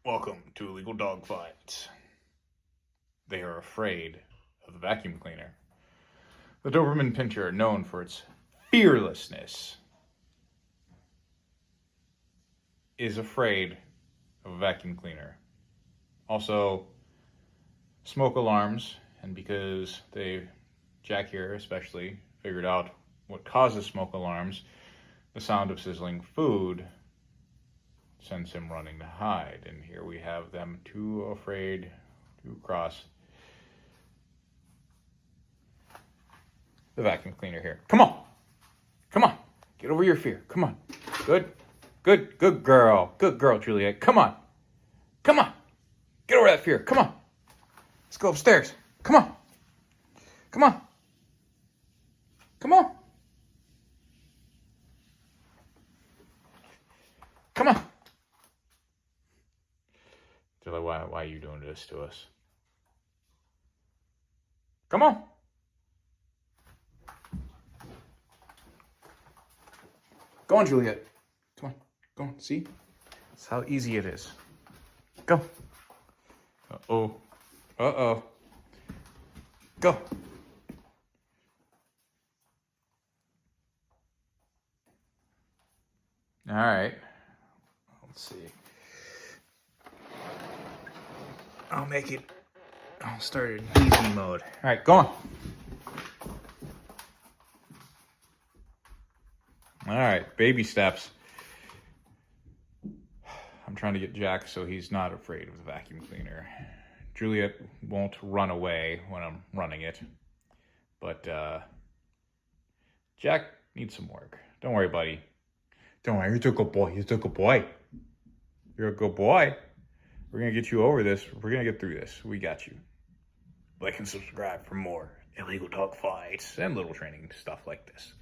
Welcome to Illegal Dog Fights. They are afraid of the vacuum cleaner. The Doberman Pinscher, known for its fearlessness, is afraid of a vacuum cleaner. Also, smoke alarms, and because Jack here especially, figured out what causes smoke alarms, the sound of sizzling food sends him running to hide. And here we have them too afraid to cross the vacuum cleaner here. Come on. Come on. Get over your fear. Come on. Good. Good. Good girl. Good girl, Juliet. Come on. Come on. Get over that fear. Come on. Let's go upstairs. Come on. Come on. Come on. Come on. They're like, why are you doing this to us? Come on. Go on, Juliet. Come on. Go on. See? That's how easy it is. Go. Uh-oh. Uh-oh. Go. All right. Let's see. I'll start it in easy mode. All right, go on. All right, baby steps. I'm trying to get Jack so he's not afraid of the vacuum cleaner. Juliet won't run away when I'm running it. But Jack needs some work. Don't worry, buddy. Don't worry, you're a good boy. You're a good boy. You're a good boy. We're going to get you over this. We're going to get through this. We got you. Like and subscribe for more illegal dog fights and little training stuff like this.